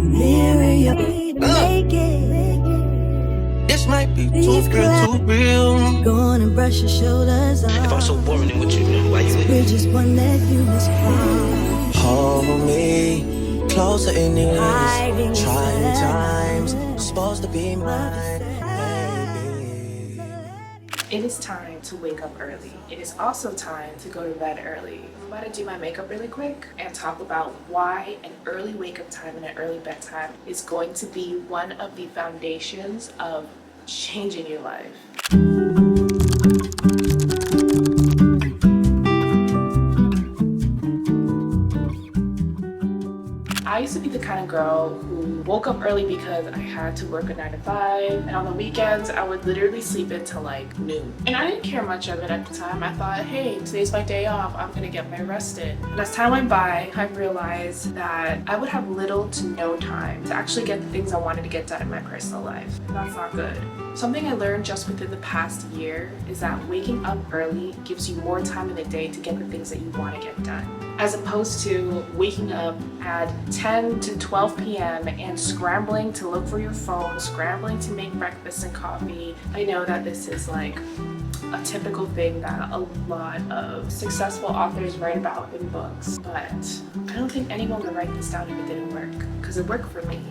Mirror your make it. This might be too good, too real. Go on and brush your shoulders off. If I'm so boring, then what you do? Why you with We're me? just one that you must cross. Hold me closer in these Hiding trying inside. times. Supposed to be mine, baby. It is time to wake up early. It is also time to go to bed early. I'm about to do my makeup really quick and talk about why an early wake up time and an early bedtime is going to be one of the foundations of changing your life. I used to be the kind of girl who woke up early because I had to work a 9 to 5, and on the weekends I would literally sleep until like noon. And I didn't care much of it at the time. I thought, hey, today's my day off, I'm gonna get my rest in. And as time went by, I realized that I would have little to no time to actually get the things I wanted to get done in my personal life. And that's not good. Something I learned just within the past year is that waking up early gives you more time in the day to get the things that you want to get done, as opposed to waking up at 10 to 12 p.m. and scrambling to look for your phone, scrambling to make breakfast and coffee. I know that this is like a typical thing that a lot of successful authors write about in books, but I don't think anyone would write this down if it didn't work, because it worked for me.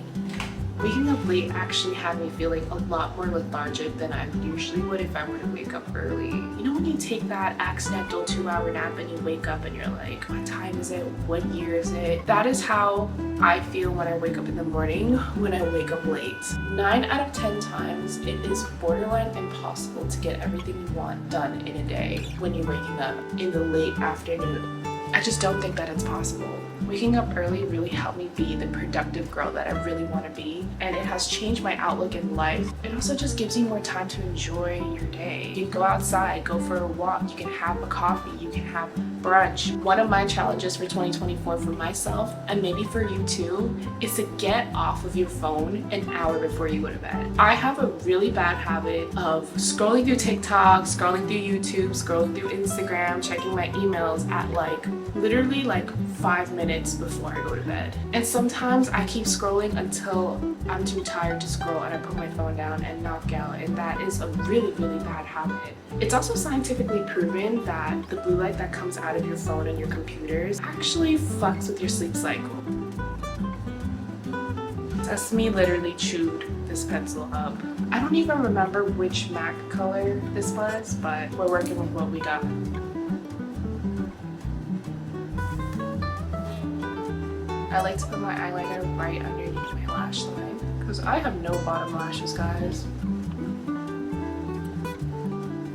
Waking up late actually had me feeling a lot more lethargic than I usually would if I were to wake up early. You know when you take that accidental 2-hour nap and you wake up and you're like, what time is it? What year is it? That is how I feel when I wake up in the morning when I wake up late. 9 out of 10 times, it is borderline impossible to get everything you want done in a day when you're waking up in the late afternoon. I just don't think that it's possible. Waking up early really helped me be the productive girl that I really want to be, and it has changed my outlook in life. It also just gives you more time to enjoy your day. You can go outside, go for a walk, you can have a coffee, you can have brunch. One of my challenges for 2024 for myself, and maybe for you too, is to get off of your phone an hour before you go to bed. I have a really bad habit of scrolling through TikTok, scrolling through YouTube, scrolling through Instagram, checking my emails at literally 5 minutes before I go to bed. And sometimes I keep scrolling until I'm too tired to scroll and I put my phone down and knock out, and that is a really, really bad habit. It's also scientifically proven that the blue light that comes out of your phone and your computers actually fucks with your sleep cycle. Sesame literally chewed this pencil up. I don't even remember which MAC color this was, but we're working with what we got. I like to put my eyeliner right underneath my lash line because I have no bottom lashes, guys.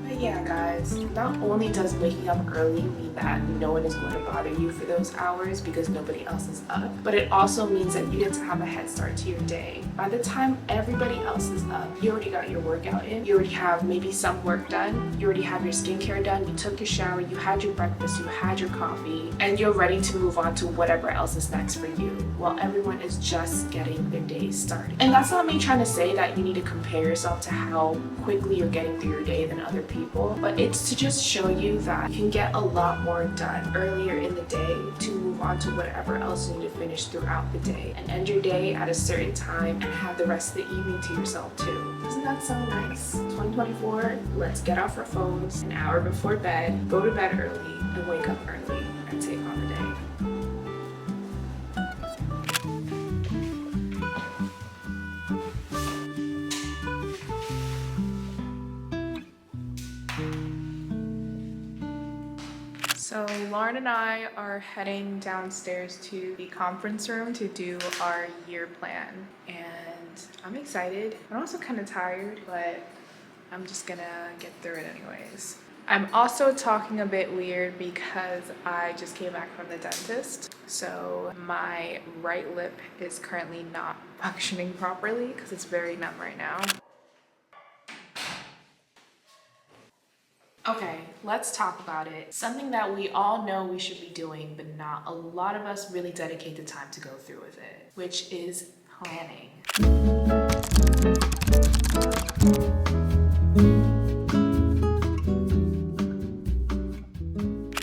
But yeah, guys, not only does waking up early mean that no one is going to bother you for those hours because nobody else is up, but it also means that you get to have a head start to your day. By the time everybody else is up, you already got your workout in, you already have maybe some work done, you already have your skincare done, you took your shower, you had your breakfast, you had your coffee, and you're ready to move on to whatever else is next for you, while everyone is just getting their day started. And that's not me trying to say that you need to compare yourself to how quickly you're getting through your day than other people, but it's to just show you that you can get a lot more done earlier in the day to move on to whatever else you need to finish throughout the day, and end your day at a certain time and have the rest of the evening to yourself too. Doesn't that sound nice? 2024, let's get off our phones an hour before bed, go to bed early, and wake up early and take on the day. So Lauren and I are heading downstairs to the conference room to do our year plan, and I'm excited. I'm also kind of tired, but I'm just gonna get through it anyways. I'm also talking a bit weird because I just came back from the dentist, so my right lip is currently not functioning properly because it's very numb right now. Okay, let's talk about it. Something that we all know we should be doing, but not a lot of us really dedicate the time to go through with it, which is planning.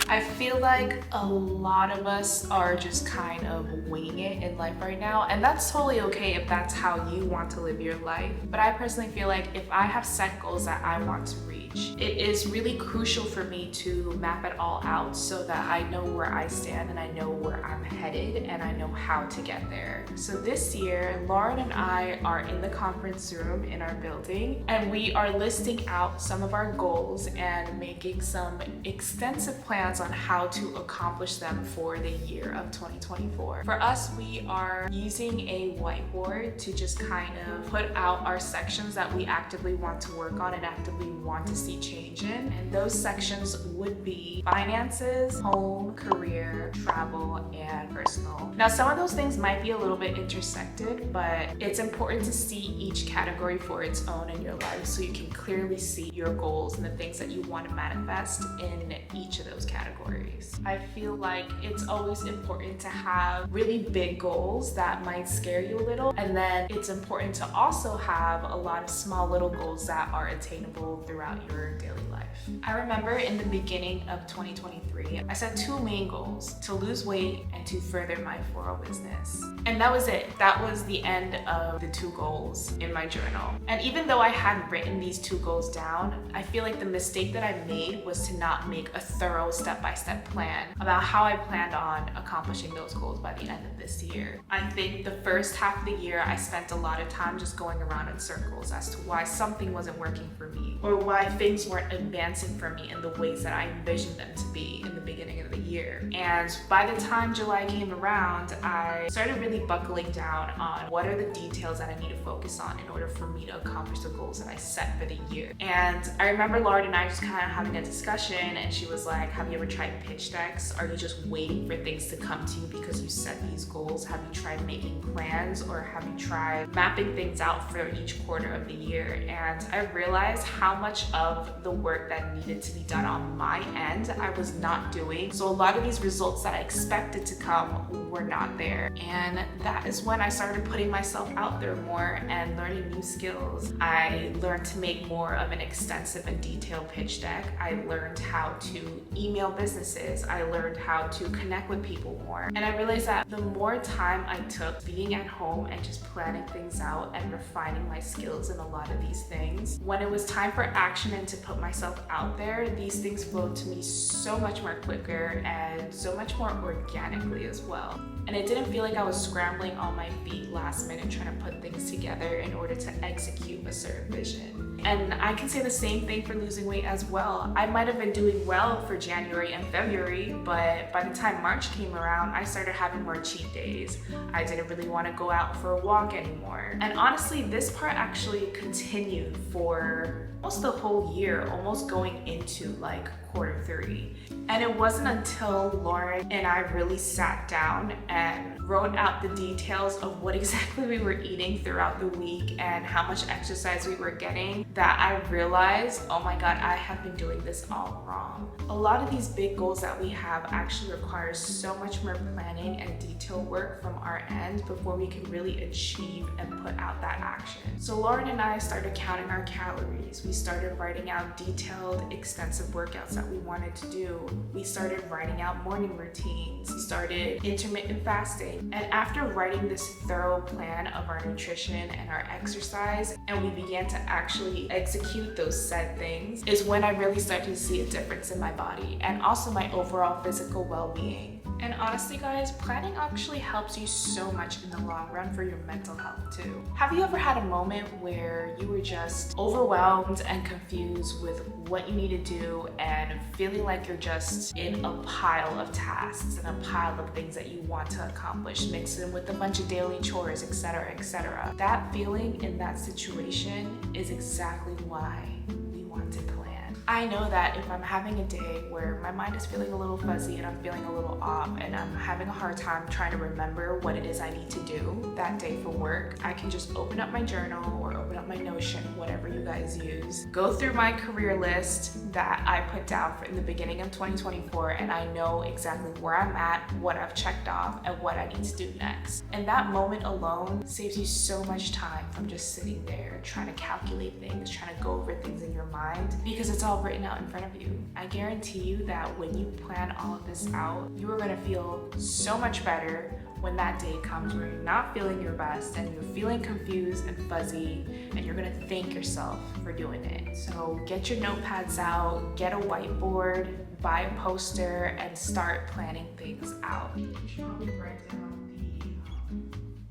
I feel like a lot of us are just kind of winging it in life right now, and that's totally okay if that's how you want to live your life. But I personally feel like if I have set goals that I want to reach, it is really crucial for me to map it all out so that I know where I stand and I know where I'm headed and I know how to get there. So this year, Lauren and I are in the conference room in our building, and we are listing out some of our goals and making some extensive plans on how to accomplish them for the year of 2024. For us, we are using a whiteboard to just kind of put out our sections that we actively want to work on and actively want to see change in. And those sections would be finances, home, career, travel, and personal. Now, some of those things might be a little bit intersected, but it's important to see each category for its own in your life so you can clearly see your goals and the things that you want to manifest in each of those categories. I feel like it's always important to have really big goals that might scare you a little, and then it's important to also have a lot of small little goals that are attainable throughout your daily life. I remember in the beginning of 2023, I set two main goals: to lose weight and to further my floral business. And that was it. That was the end of the two goals in my journal. And even though I hadn't written these two goals down, I feel like the mistake that I made was to not make a thorough step-by-step plan about how I planned on accomplishing those goals by the end of this year. I think the first half of the year, I spent a lot of time just going around in circles as to why something wasn't working for me or why things weren't advancing for me in the ways that I envisioned them to be in the beginning of the year. And by the time July came around, I started really buckling down on what are the details that I need to focus on in order for me to accomplish the goals that I set for the year. And I remember Lauren and I just kind of having a discussion, and she was like, have you ever tried pitch decks? Are you just waiting for things to come to you because you set these goals? Have you tried making plans, or have you tried mapping things out for each quarter of the year? And I realized how much of the work that needed to be done on my end I was not doing. So a lot of these results that I expected to come were not there. And that is when I started putting myself out there more and learning new skills. I learned to make more of an extensive and detailed pitch deck. I learned how to email businesses. I learned how to connect with people more. And I realized that the more time I took being at home and just planning things out and refining my skills in a lot of these things, when it was time for action and to put myself out there, these things flowed to me so much more quicker and so much more organically as well. And it didn't feel like I was scrambling on my feet last minute trying to put things together in order to execute a certain vision. And I can say the same thing for losing weight as well. I might have been doing well for January and February, but by the time March came around, I started having more cheat days. I didn't really want to go out for a walk anymore. And honestly, this part actually continued for almost the whole year, almost going into like quarter 3. And it wasn't until Lauren and I really sat down and wrote out the details of what exactly we were eating throughout the week and how much exercise we were getting that I realized, oh my God, I have been doing this all wrong. A lot of these big goals that we have actually require so much more planning and detail work from our end before we can really achieve and put out that action. So Lauren and I started counting our calories. We started writing out detailed, extensive workouts that we wanted to do. We started writing out morning routines. We started intermittent fasting. And after writing this thorough plan of our nutrition and our exercise, and we began to actually execute those said things, is when I really started to see a difference in my body and also my overall physical well-being. And honestly, guys, planning actually helps you so much in the long run for your mental health too. Have you ever had a moment where you were just overwhelmed and confused with what you need to do and feeling like you're just in a pile of tasks and a pile of things that you want to accomplish, mixed in with a bunch of daily chores, etc., etc.? That feeling in that situation is exactly why we want to plan. I know that if I'm having a day where my mind is feeling a little fuzzy and I'm feeling a little off and I'm having a hard time trying to remember what it is I need to do, that day for work, I can just open up my journal or open up my Notion, whatever you guys use, go through my career list that I put down in the beginning of 2024, and I know exactly where I'm at, what I've checked off, and what I need to do next. And that moment alone saves you so much time from just sitting there trying to calculate things, trying to go over things in your mind, because it's all written out in front of you. I guarantee you that when you plan all of this out, you are gonna feel so much better when that day comes where you're not feeling your best and you're feeling confused and fuzzy, and you're gonna thank yourself for doing it. So get your notepads out, get a whiteboard, buy a poster, and start planning things out. You should probably write down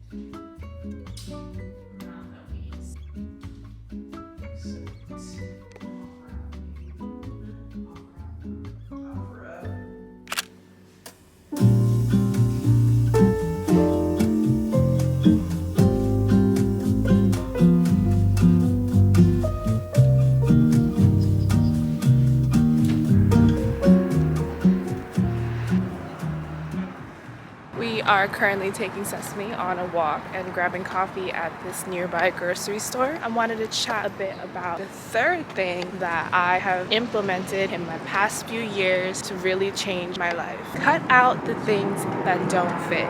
the amount that we use. We are currently taking Sesame on a walk and grabbing coffee at this nearby grocery store. I wanted to chat a bit about the third thing that I have implemented in my past few years to really change my life. Cut out the things that don't fit.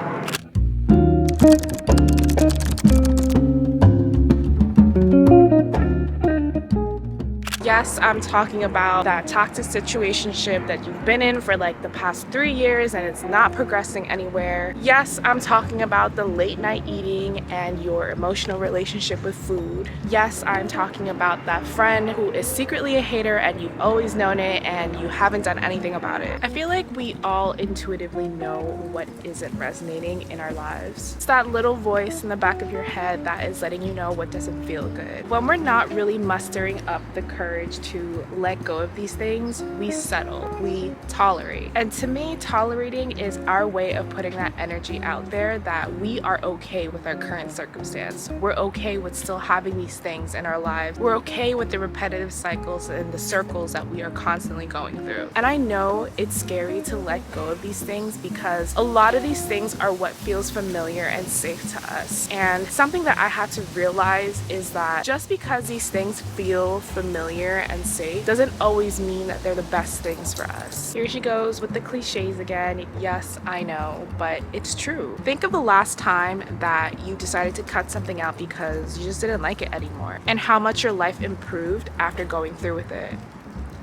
Yes, I'm talking about that toxic situationship that you've been in for like the past 3 years and it's not progressing anywhere. Yes, I'm talking about the late night eating and your emotional relationship with food. Yes, I'm talking about that friend who is secretly a hater and you've always known it and you haven't done anything about it. I feel like we all intuitively know what isn't resonating in our lives. It's that little voice in the back of your head that is letting you know what doesn't feel good. When we're not really mustering up the courage to let go of these things, we settle, we tolerate. And to me, tolerating is our way of putting that energy out there that we are okay with our current circumstance. We're okay with still having these things in our lives. We're okay with the repetitive cycles and the circles that we are constantly going through. And I know it's scary to let go of these things because a lot of these things are what feels familiar and safe to us. And something that I had to realize is that just because these things feel familiar and safe doesn't always mean that they're the best things for us. Here she goes with the cliches again. Yes, I know, but it's true. Think of the last time that you decided to cut something out because you just didn't like it anymore, and how much your life improved after going through with it.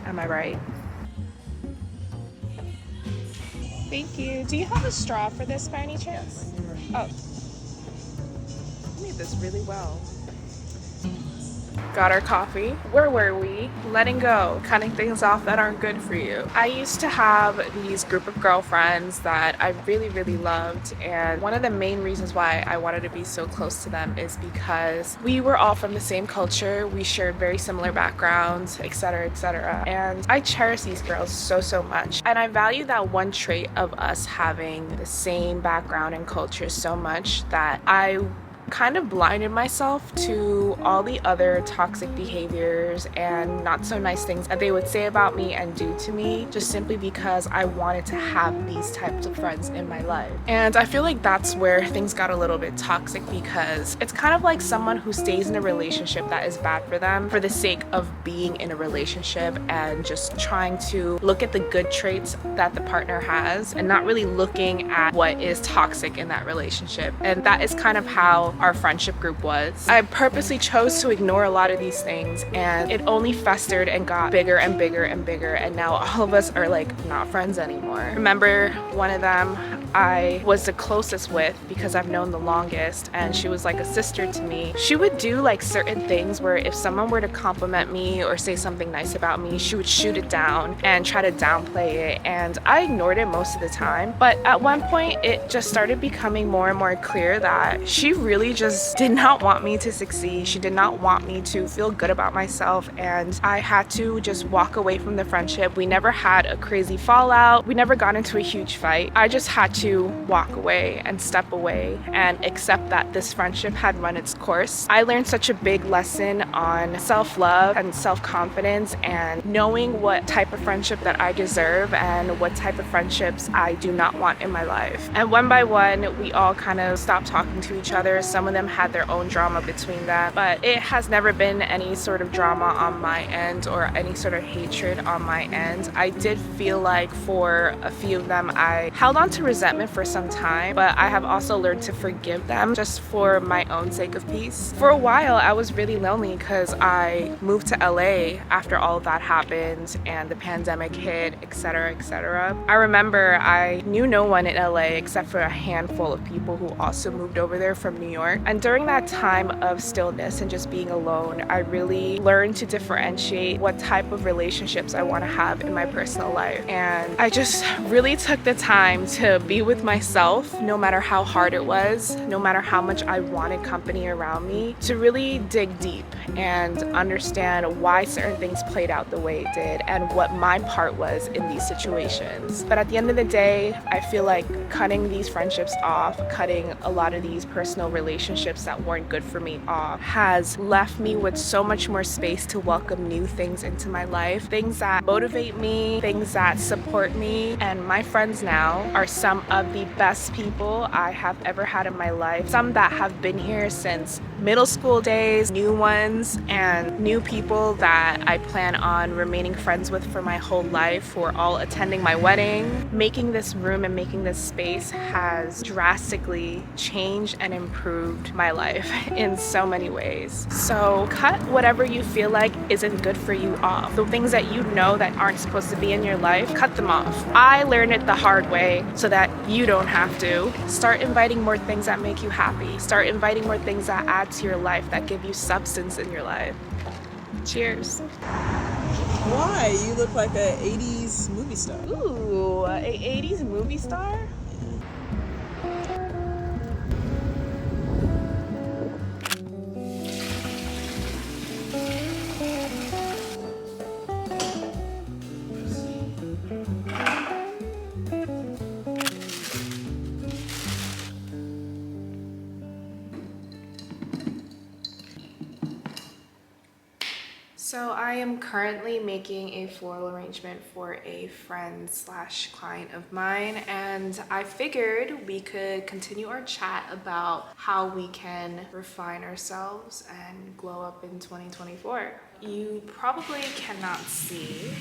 Am I right? Thank you. Do you have a straw for this by any chance? Oh. You made this really well. Got our coffee. Where were we? Letting go, cutting things off that aren't good for you. I used to have these group of girlfriends that I really, really loved, and one of the main reasons why I wanted to be so close to them is because we were all from the same culture, we shared very similar backgrounds, etc., etc. And I cherish these girls so much. And I value that one trait of us having the same background and culture so much that I kind of blinded myself to all the other toxic behaviors and not so nice things that they would say about me and do to me, just simply because I wanted to have these types of friends in my life. And I feel like that's where things got a little bit toxic, because it's kind of like someone who stays in a relationship that is bad for them for the sake of being in a relationship and just trying to look at the good traits that the partner has and not really looking at what is toxic in that relationship. And that is kind of how our friendship group was. I purposely chose to ignore a lot of these things, and it only festered and got bigger and bigger and bigger, and now all of us are like not friends anymore. Remember one of them I was the closest with because I've known the longest, and she was like a sister to me. She would do like certain things where if someone were to compliment me or say something nice about me, she would shoot it down and try to downplay it, and I ignored it most of the time. But at one point it just started becoming more and more clear that she really just did not want me to succeed. She did not want me to feel good about myself, and I had to just walk away from the friendship. We never had a crazy fallout. We never got into a huge fight. I just had to walk away and step away and accept that this friendship had run its course. I learned such a big lesson on self-love and self-confidence and knowing what type of friendship that I deserve and what type of friendships I do not want in my life. And one by one, we all kind of stopped talking to each other, Some of them had their own drama between that, but it has never been any sort of drama on my end or any sort of hatred on my end. I did feel like for a few of them, I held on to resentment for some time, but I have also learned to forgive them just for my own sake of peace. For a while, I was really lonely because I moved to LA after all of that happened and the pandemic hit, etc., etc. I remember I knew no one in LA except for a handful of people who also moved over there from New York. And during that time of stillness and just being alone, I really learned to differentiate what type of relationships I want to have in my personal life. And I just really took the time to be with myself, no matter how hard it was, no matter how much I wanted company around me, to really dig deep and understand why certain things played out the way it did and what my part was in these situations. But at the end of the day, I feel like cutting these friendships off, cutting a lot of these personal relationships that weren't good for me off, has left me with so much more space to welcome new things into my life, things that motivate me, things that support me. And my friends now are some of the best people I have ever had in my life. Some that have been here since middle school days, new ones, and new people that I plan on remaining friends with for my whole life, who are all attending my wedding. Making this room and making this space has drastically changed and improved my life in so many ways. So cut whatever you feel like isn't good for you off. The things that you know that aren't supposed to be in your life, cut them off. I learned it the hard way so that you don't have to. Start inviting more things that make you happy. Start inviting more things that add to your life, that give you substance in your life. Cheers. Why? You look like a 80s movie star. Ooh, a 80s movie star? So I am currently making a floral arrangement for a friend slash client of mine, and I figured we could continue our chat about how we can refine ourselves and glow up in 2024. You probably cannot see,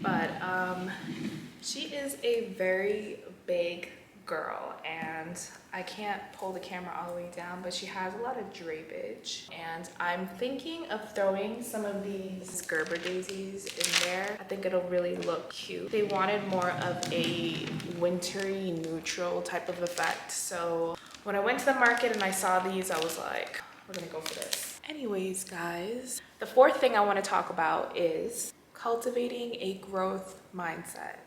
but she is a very big girl, and I can't pull the camera all the way down, but she has a lot of drapage, and I'm thinking of throwing some of these Gerber daisies in there. I think it'll really look cute. They wanted more of a wintry neutral type of effect, so when I went to the market and I saw these, I was like, we're gonna go for this. Anyways, guys, the fourth thing I want to talk about is cultivating a growth mindset.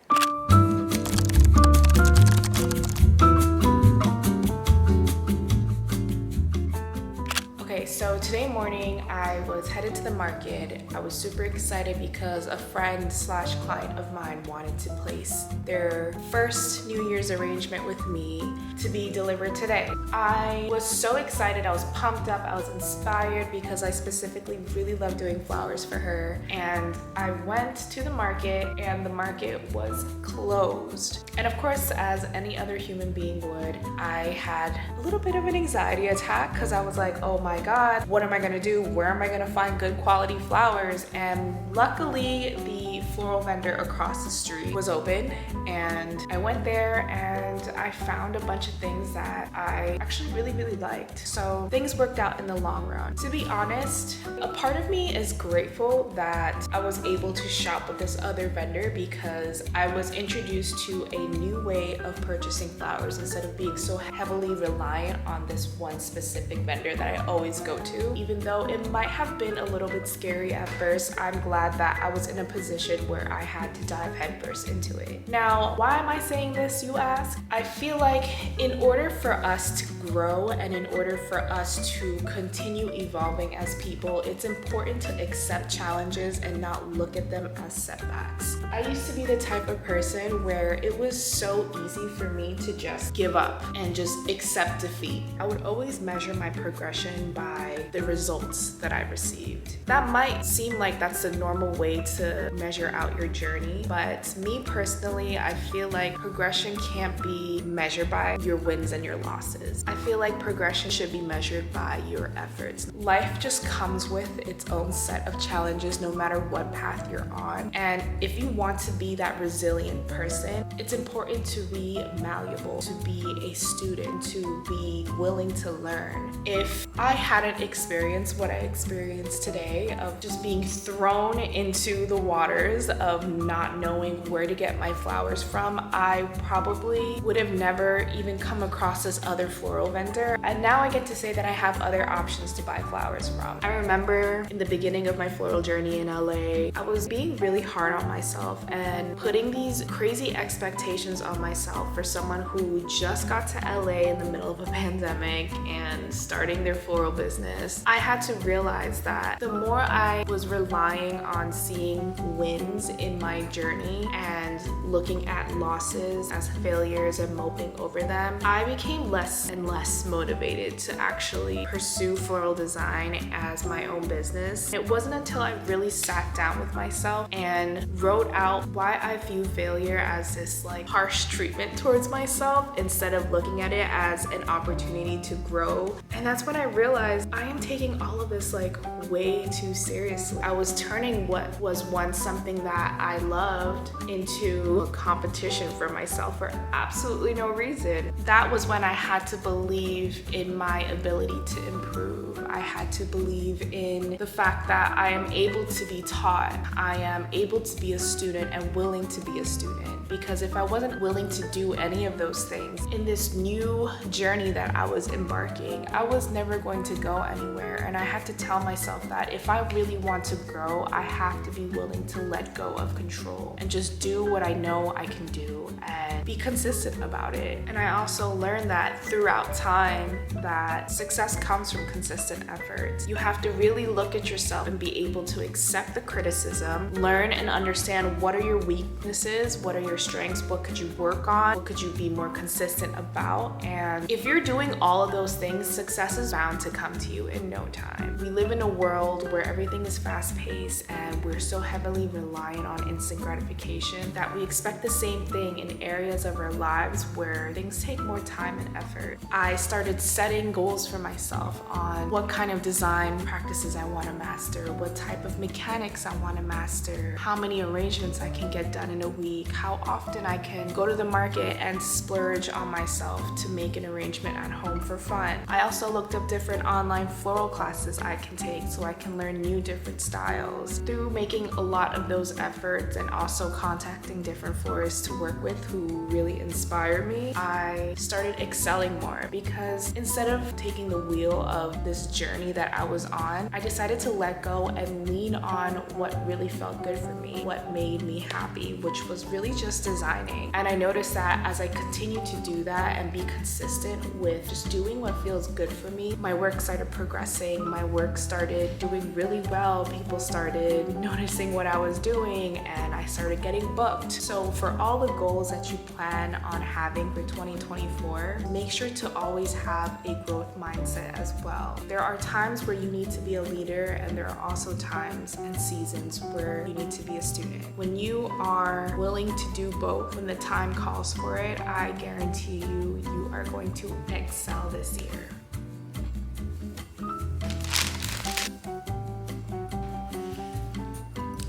Okay, so today morning I was headed to the market. I was super excited because a friend slash client of mine wanted to place their first New Year's arrangement with me to be delivered today. I was so excited, I was pumped up, I was inspired because I specifically really love doing flowers for her. And I went to the market and the market was closed. And of course, as any other human being would, I had a little bit of an anxiety attack because I was like, oh my God, what am I gonna do? Where am I gonna find good quality flowers? And luckily, the floral vendor across the street was open, and I went there and I found a bunch of things that I actually really liked. So things worked out in the long run. To be honest, a part of me is grateful that I was able to shop with this other vendor because I was introduced to a new way of purchasing flowers instead of being so heavily reliant on this one specific vendor that I always go to. Even though it might have been a little bit scary at first, I'm glad that I was in a position where I had to dive headfirst into it. Now, why am I saying this, you ask? I feel like in order for us to grow and in order for us to continue evolving as people, it's important to accept challenges and not look at them as setbacks. I used to be the type of person where it was so easy for me to just give up and just accept defeat. I would always measure my progression by the results that I received. That might seem like that's the normal way to measure out your journey, but me personally, I feel like progression can't be measured by your wins and your losses. I feel like progression should be measured by your efforts. Life just comes with its own set of challenges no matter what path you're on. And if you want to be that resilient person, it's important to be malleable, to be a student, to be willing to learn. If I hadn't experienced what I experienced today of just being thrown into the waters of not knowing where to get my flowers from, I probably would have never even come across this other floral vendor. And now I get to say that I have other options to buy flowers from. I remember in the beginning of my floral journey in LA, I was being really hard on myself and putting these crazy expectations on myself for someone who just got to LA in the middle of a pandemic and starting their floral business. I had to realize that the more I was relying on seeing wins in my journey and looking at losses as failures and moping over them, I became less and less motivated to actually pursue floral design as my own business. It wasn't until I really sat down with myself and wrote out why I view failure as this like harsh treatment towards myself instead of looking at it as an opportunity to grow. And that's when I realized I am taking all of this like way too seriously. I was turning what was once something that I loved into a competition for myself for absolutely no reason. That was when I had to believe in my ability to improve. I had to believe in the fact that I am able to be taught. I am able to be a student and willing to be a student. Because if I wasn't willing to do any of those things in this new journey that I was embarking, I was never going to go anywhere. And I had to tell myself that if I really want to grow, I have to be willing to let go of control and just do what I know I can do and be consistent about it. And I also learned that throughout time that success comes from consistent effort. You have to really look at yourself and be able to accept the criticism, learn and understand what are your weaknesses, what are your strengths, what could you work on, what could you be more consistent about. And if you're doing all of those things, success is bound to come to you in no time. We live in a world where everything is fast-paced and we're so heavily reliant on instant gratification that we expect the same thing in areas of our lives where things take more time and effort. I started setting goals for myself on what kind of design practices I want to master, what type of mechanics I want to master, how many arrangements I can get done in a week, how often I can go to the market and splurge on myself to make an arrangement at home for fun. I also looked up different online floral classes I can take so I can learn new different styles. Through making a lot of those efforts and also contacting different florists to work with who really inspire me, I started excelling more because instead of taking the wheel of this journey that I was on, I decided to let go and lean on what really felt good for me, what made me happy, which was really just designing. And I noticed that as I continued to do that and be consistent with just doing what feels good for me, my work started progressing, my work started doing really well, people started noticing what I was doing, and I started getting booked. So for all the goals that you plan on having for 2024, make sure to always have a growth mindset as well. There are times where you need to be a leader, and there are also times and seasons where you need to be a student. When you are willing to do both, when the time calls for it, I guarantee you, you are going to excel this year.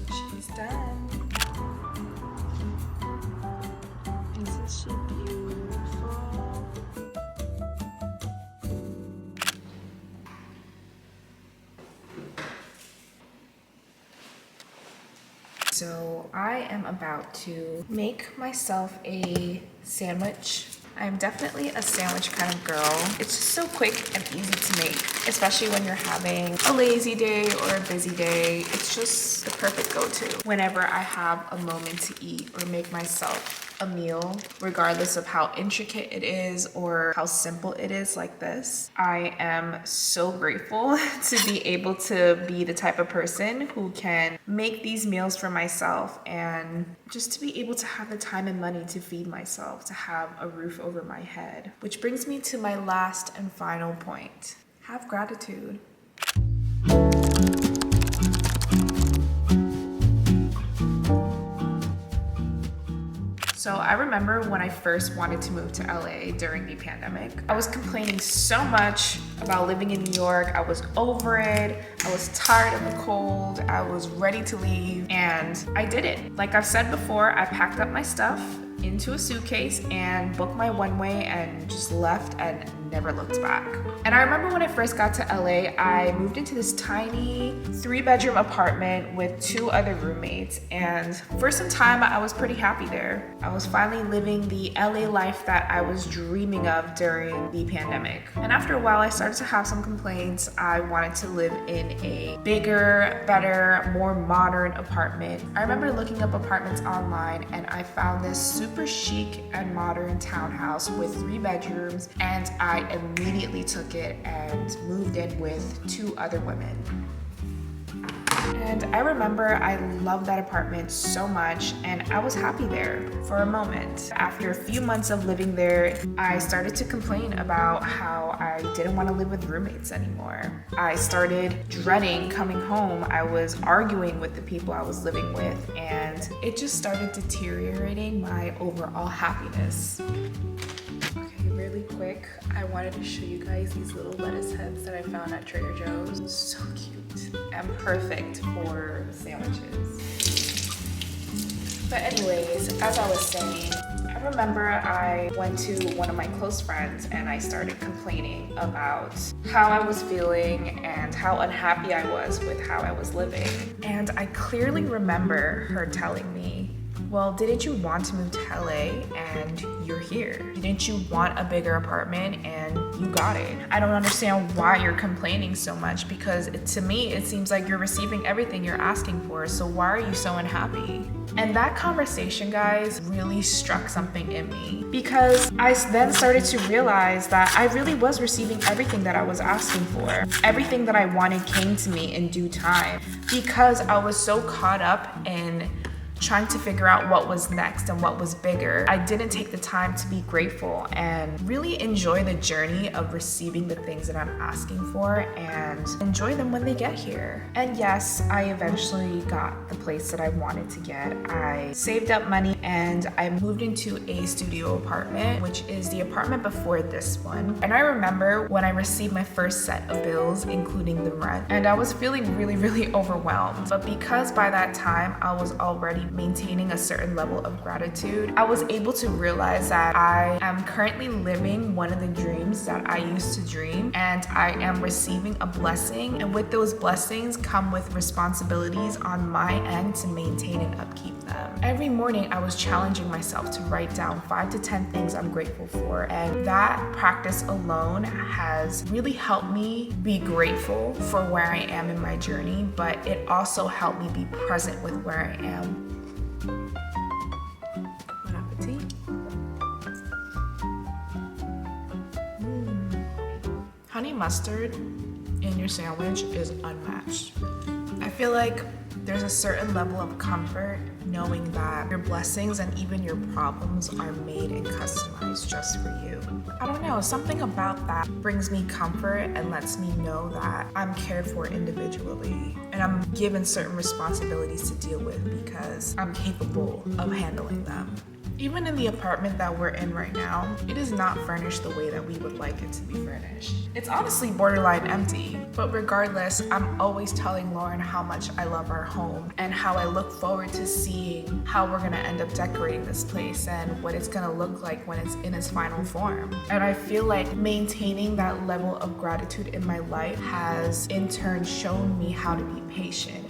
She's done. Isn't she beautiful? So I am about to make myself a sandwich. I'm definitely a sandwich kind of girl. It's just so quick and easy to make, especially when you're having a lazy day or a busy day. It's just the perfect go-to whenever I have a moment to eat or make myself a meal, regardless of how intricate it is or how simple it is like this. I am so grateful to be able to be the type of person who can make these meals for myself and just to be able to have the time and money to feed myself, to have a roof over my head. Which brings me to my last and final point. Have gratitude. So I remember when I first wanted to move to LA during the pandemic, I was complaining so much about living in New York. I was over it. I was tired of the cold. I was ready to leave, and I did it. Like I've said before, I packed up my stuff into a suitcase and booked my one-way and just left and never looked back. And I remember when I first got to LA, I moved into this tiny 3-bedroom apartment with 2 other roommates, and for some time I was pretty happy there. I was finally living the LA life that I was dreaming of during the pandemic. And after a while I started to have some complaints. I wanted to live in a bigger, better, more modern apartment. I remember looking up apartments online and I found this super chic and modern townhouse with 3 bedrooms, and I immediately took it and moved in with 2 other women. And I remember I loved that apartment so much, and I was happy there for a moment. After a few months of living there, I started to complain about how I didn't want to live with roommates anymore. I started dreading coming home. I was arguing with the people I was living with, and it just started deteriorating my overall happiness. Really quick, I wanted to show you guys these little lettuce heads that I found at Trader Joe's. So cute and perfect for sandwiches. But anyways, as I was saying, I remember I went to one of my close friends and I started complaining about how I was feeling and how unhappy I was with how I was living. And I clearly remember her telling me, well, didn't you want to move to LA and you're here? Didn't you want a bigger apartment and you got it? I don't understand why you're complaining so much, because to me, it seems like you're receiving everything you're asking for. So why are you so unhappy? And that conversation, guys, really struck something in me, because I then started to realize that I really was receiving everything that I was asking for. Everything that I wanted came to me in due time, because I was so caught up in trying to figure out what was next and what was bigger. I didn't take the time to be grateful and really enjoy the journey of receiving the things that I'm asking for and enjoy them when they get here. And yes, I eventually got the place that I wanted to get. I saved up money and I moved into a studio apartment, which is the apartment before this one. And I remember when I received my first set of bills, including the rent, and I was feeling really, really overwhelmed. But because by that time I was already maintaining a certain level of gratitude, I was able to realize that I am currently living one of the dreams that I used to dream, and I am receiving a blessing, and with those blessings come with responsibilities on my end to maintain and upkeep them. Every morning I was challenging myself to write down 5 to 10 things I'm grateful for, and that practice alone has really helped me be grateful for where I am in my journey, but it also helped me be present with where I am. Bon appetit. Honey mustard in your sandwich is unmatched. I feel like there's a certain level of comfort knowing that your blessings and even your problems are made and customized just for you. I don't know, something about that brings me comfort and lets me know that I'm cared for individually and I'm given certain responsibilities to deal with because I'm capable of handling them. Even in the apartment that we're in right now, it is not furnished the way that we would like it to be furnished. It's honestly borderline empty, but regardless, I'm always telling Lauren how much I love our home and how I look forward to seeing how we're gonna end up decorating this place and what it's gonna look like when it's in its final form. And I feel like maintaining that level of gratitude in my life has in turn shown me how to be patient.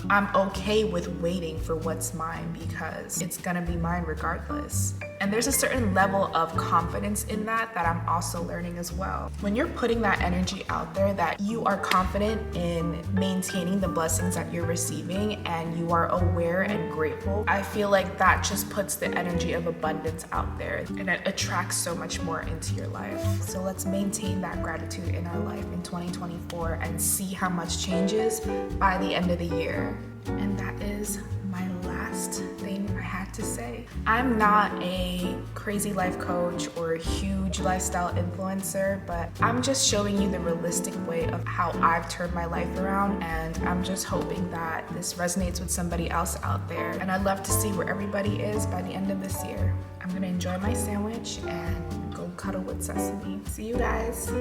I'm okay with waiting for what's mine because it's gonna be mine regardless. And there's a certain level of confidence in that I'm also learning as well. When you're putting that energy out there that you are confident in maintaining the blessings that you're receiving and you are aware and grateful, I feel like that just puts the energy of abundance out there and it attracts so much more into your life. So let's maintain that gratitude in our life in 2024 and see how much changes by the end of the year. And that is my last last thing I had to say. I'm not a crazy life coach or a huge lifestyle influencer, but I'm just showing you the realistic way of how I've turned my life around, and I'm just hoping that this resonates with somebody else out there. And I'd love to see where everybody is by the end of this year. I'm gonna enjoy my sandwich and go cuddle with Sesame. See you guys.